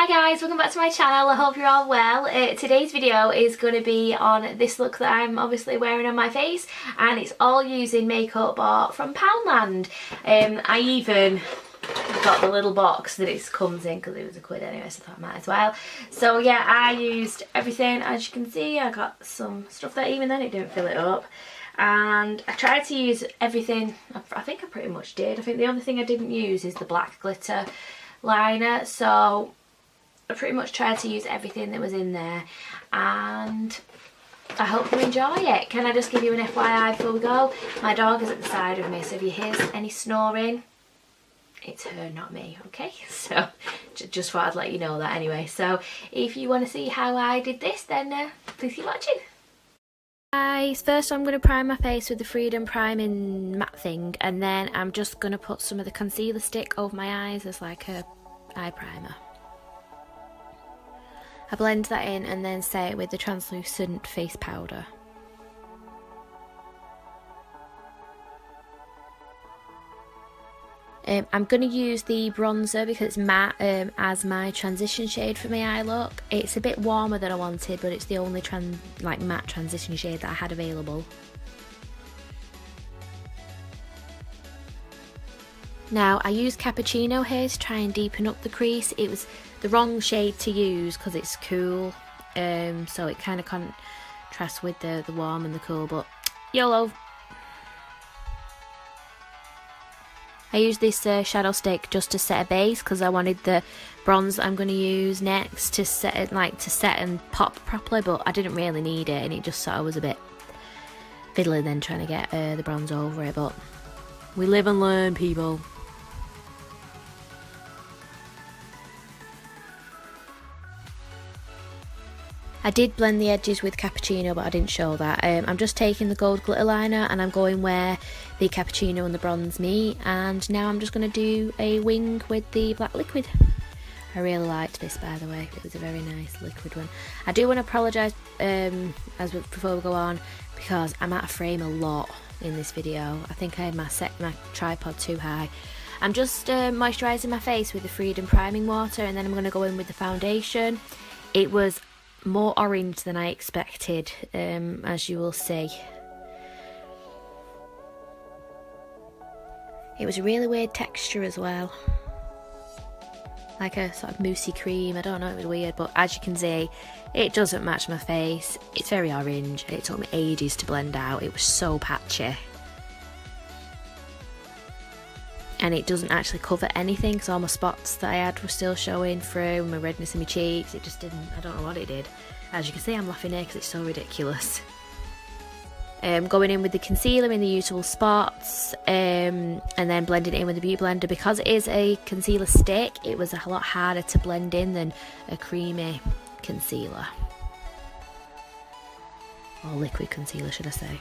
Hi guys, welcome back to my channel. I hope you're all well. Today's video is going to be on this look that I'm obviously wearing on my face, and it's all using makeup bought from Poundland. I even got the little box that it comes in because it was £1 anyway, so I thought I might as well. So yeah, I used everything. As you can see, I got some stuff that even then it didn't fill it up. And I tried to use everything. I think I pretty much did. I think the only thing I didn't use is the black glitter liner. So I pretty much tried to use everything that was in there, and I hope you enjoy it. Can I just give you an FYI before we go? My dog is at the side of me, so if you hear any snoring, it's her, not me, okay? So just thought I'd let you know that anyway. So if you want to see how I did this, then please keep watching. Guys, first I'm going to prime my face with the Freedom Priming matte thing, and then I'm just going to put some of the concealer stick over my eyes as like a eye primer. I blend that in and then set it with the translucent face powder. I'm going to use the bronzer because it's matte as my transition shade for my eye look. It's a bit warmer than I wanted, but it's the only matte transition shade that I had available. Now I used Cappuccino here to try and deepen up the crease. It was the wrong shade to use because it's cool, so it kind of contrasts with the warm and the cool, but YOLO. I used this shadow stick just to set a base because I wanted the bronze that I'm going to use next to set it, to set and pop properly, but I didn't really need it, and it just sort of was a bit fiddly then trying to get the bronze over it, but we live and learn, people. I did blend the edges with Cappuccino, but I didn't show that. I'm just taking the gold glitter liner and I'm going where the Cappuccino and the bronze meet, and now I'm just going to do a wing with the black liquid. I really liked this, by the way. It was a very nice liquid one. I do want to apologise before we go on, because I'm out of frame a lot in this video. I think I had my tripod too high. I'm just moisturising my face with the Freedom Priming Water, and then I'm going to go in with the foundation. It was more orange than I expected, as you will see. It was a really weird texture as well, like a sort of moussey cream. I don't know, it was weird, but as you can see, it doesn't match my face. It's very orange and it took me ages to blend out. It was so patchy, and it doesn't actually cover anything because all my spots that I had were still showing through, and my redness in my cheeks. It just didn't, I don't know what it did. As you can see, I'm laughing here because it's so ridiculous. Going in with the concealer in the usual spots, and then blending it in with the Beauty Blender. Because it is a concealer stick, it was a lot harder to blend in than a creamy concealer. Or liquid concealer, should I say.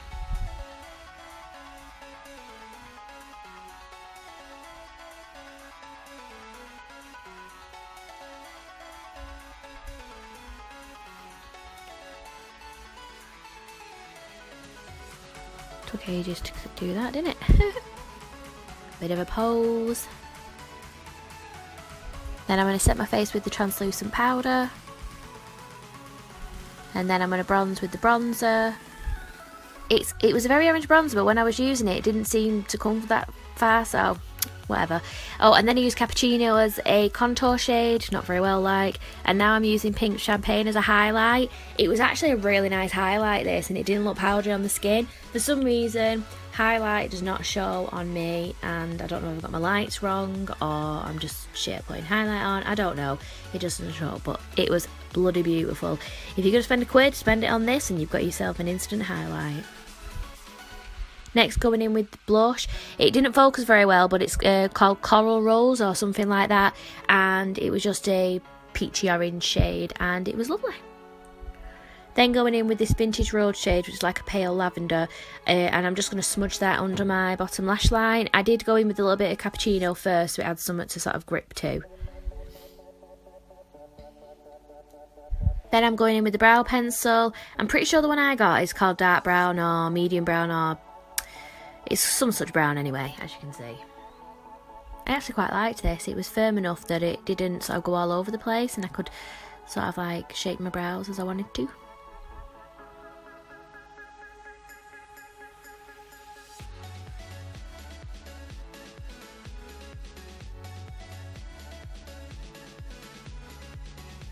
Took ages to do that, didn't it? Bit of a pose. Then I'm going to set my face with the translucent powder, and then I'm going to bronze with the bronzer. It was a very orange bronzer, but when I was using it, it didn't seem to come that far, so whatever. Oh, and then I used Cappuccino as a contour shade, not very well like, and now I'm using Pink Champagne as a highlight. It was actually a really nice highlight, this, and it didn't look powdery on the skin. For some reason, highlight does not show on me, and I don't know if I've got my lights wrong or I'm just shit putting highlight on. I don't know, it just doesn't show, but it was bloody beautiful. If you're going to spend £1, spend it on this and you've got yourself an instant highlight. Next, going in with the blush. It didn't focus very well, but it's called Coral Rose or something like that, and it was just a peachy orange shade, and it was lovely. Then going in with this Vintage Road shade, which is like a pale lavender, and I'm just going to smudge that under my bottom lash line. I did go in with a little bit of Cappuccino first, so it had something to sort of grip to. Then I'm going in with the brow pencil. I'm pretty sure the one I got is called dark brown or medium brown, or it's some such brown anyway, as you can see. I actually quite liked this. It was firm enough that it didn't sort of go all over the place, and I could sort of like shape my brows as I wanted to.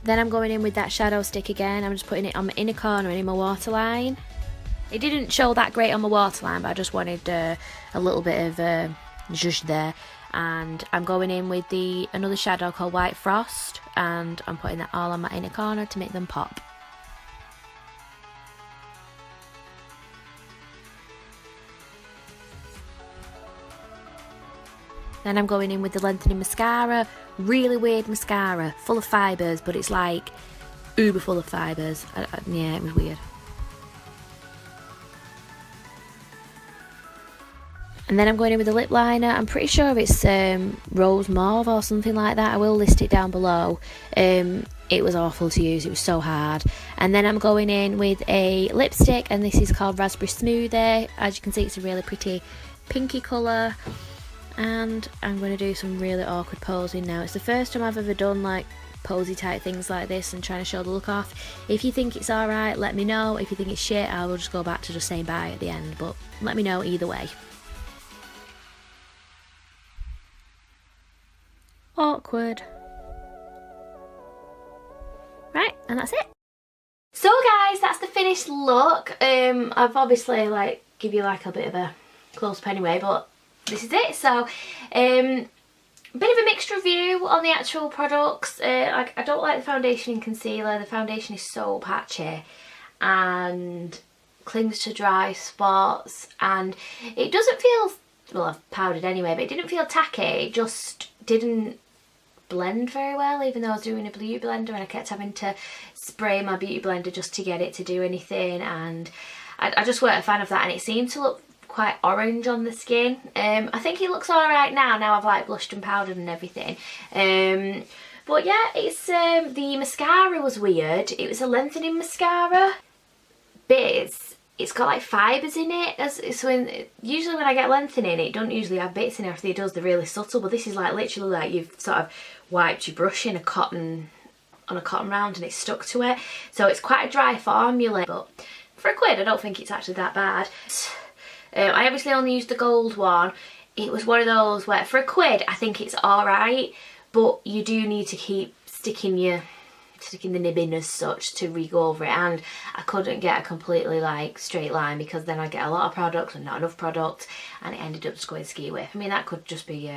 Then I'm going in with that shadow stick again. I'm just putting it on my inner corner and in my waterline. It didn't show that great on my waterline, but I just wanted a little bit of zhuzh there. And I'm going in with another shadow called White Frost, and I'm putting that all on my inner corner to make them pop. Then I'm going in with the lengthening mascara. Really weird mascara, full of fibres, but it's like uber full of fibres. Yeah, it was weird. And then I'm going in with a lip liner. I'm pretty sure it's Rose Mauve or something like that. I will list it down below. It was awful to use, it was so hard. And then I'm going in with a lipstick, and this is called Raspberry Smoothie. As you can see, it's a really pretty pinky colour. And I'm going to do some really awkward posing now. It's the first time I've ever done like posy type things like this and trying to show the look off. If you think it's alright, let me know. If you think it's shit, I will just go back to just saying bye at the end, but let me know either way. Awkward. Right, and that's it. So guys, that's the finished look. I've obviously like give you like a bit of a close up anyway, but this is it. So bit of a mixed review on the actual products. I don't like the foundation and concealer. The foundation is so patchy and clings to dry spots, and it doesn't feel, well, I've powdered anyway, but it didn't feel tacky. It just didn't blend very well, even though I was doing a beauty blender and I kept having to spray my beauty blender just to get it to do anything, and I just weren't a fan of that, and it seemed to look quite orange on the skin. I think it looks alright now I've like blushed and powdered and everything. But yeah, it's the mascara was weird. It was a lengthening mascara, but it's got like fibres in it. Usually when I get lengthening, it don't usually have bits in it. If it does, they're really subtle, but this is like literally like you've sort of wiped your brush in a cotton round and it's stuck to it. So it's quite a dry formula, but for £1 I don't think it's actually that bad. I obviously only used the gold one. It was one of those where for £1 I think it's alright, but you do need to keep sticking the nib in as such to re-go over it, and I couldn't get a completely like straight line because then I get a lot of product and not enough product, and it ended up just going ski with. I mean, that could just be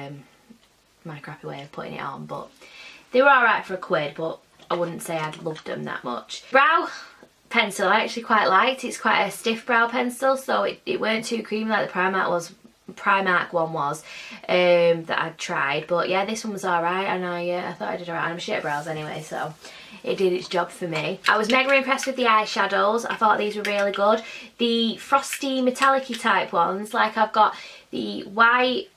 my crappy way of putting it on, but they were alright for £1, but I wouldn't say I'd loved them that much. Brow pencil I actually quite liked. It's quite a stiff brow pencil, so it weren't too creamy like the Primark one was that I'd tried, but yeah, this one was alright, and I thought I did alright. I'm shit at brows anyway, so it did its job for me. I was mega impressed with the eyeshadows. I thought these were really good. The frosty metallic-y type ones, like I've got the white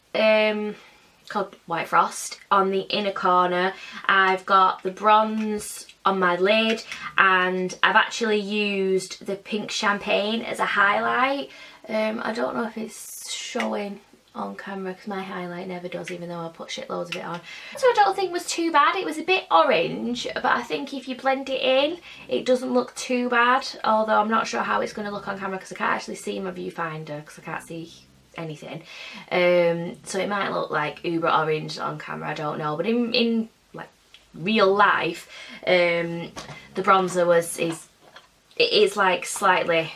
called White Frost on the inner corner, I've got the bronze on my lid, and I've actually used the pink champagne as a highlight. I don't know if it's showing on camera because my highlight never does, even though I put shitloads of it on. So I don't think it was too bad. It was a bit orange, but I think if you blend it in, it doesn't look too bad, although I'm not sure how it's going to look on camera because I can't actually see my viewfinder because I can't see anything. So it might look like uber orange on camera, I don't know, but in like real life, the bronzer is like slightly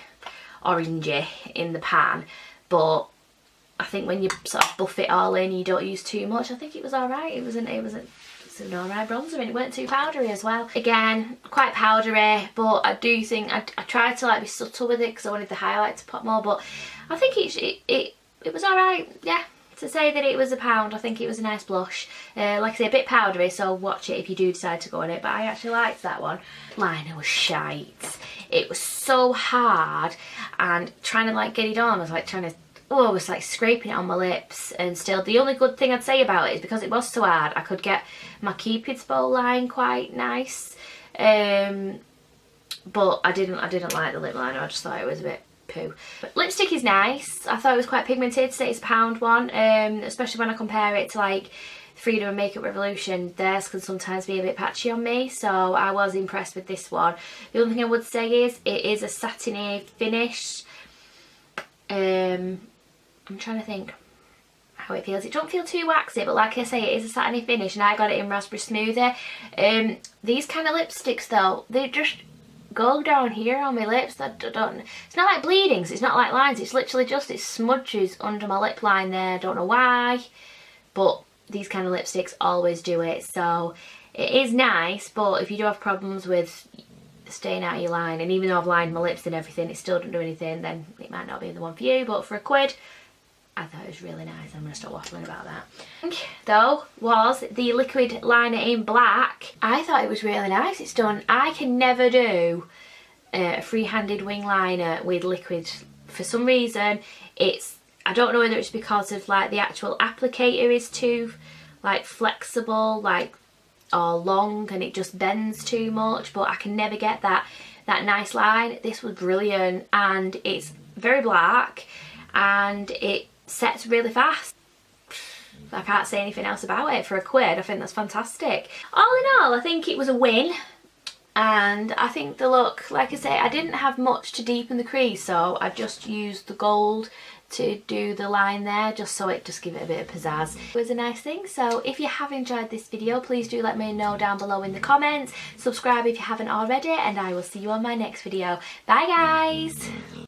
orangey in the pan, but I think when you sort of buff it all in, you don't use too much. I think it was alright. It was an alright bronzer, and it weren't too powdery as well. Again, quite powdery, but I do think I tried to like be subtle with it because I wanted the highlight to pop more, but I think it was alright. Yeah, to say that it was £1, I think it was a nice blush. Like I say, a bit powdery, so watch it if you do decide to go on it, but I actually liked that one. Liner was shite. It was so hard, and trying to like get it on, I was like trying to, I was like scraping it on my lips, and still the only good thing I'd say about it is because it was so hard, I could get my Cupid's bow line quite nice, but I didn't like the lip liner. I just thought it was a bit poo. But lipstick is nice. I thought it was quite pigmented, so it's a £1 one, especially when I compare it to like Freedom and Makeup Revolution, theirs can sometimes be a bit patchy on me, so I was impressed with this one. The only thing I would say is it is a satiny finish. I'm trying to think how it feels. It don't feel too waxy, but like I say, it is a satiny finish, and I got it in Raspberry Smoothie. These kind of lipsticks though, they just go down here on my lips. It's not like bleedings, it's not like lines, it's literally just, it smudges under my lip line there. I don't know why, but these kind of lipsticks always do it. So it is nice, but if you do have problems with staying out of your line, and even though I've lined my lips and everything, it still doesn't do anything, then it might not be the one for you. But for £1, I thought it was really nice. I'm going to stop waffling about that. Though was the liquid liner in black. I thought it was really nice. It's done. I can never do a free-handed wing liner with liquid. For some reason, I don't know whether it's because of like the actual applicator is too like flexible, like, or long, and it just bends too much, but I can never get that nice line. This was brilliant, and it's very black, and it sets really fast. I can't say anything else about it. For £1, I think that's fantastic. All in all, I think it was a win, and I think the look, like I say, I didn't have much to deepen the crease, so I just used the gold to do the line there, just so it just give it a bit of pizzazz. It was a nice thing. So if you have enjoyed this video, please do let me know down below in the comments. Subscribe if you haven't already, and I will see you on my next video. Bye guys!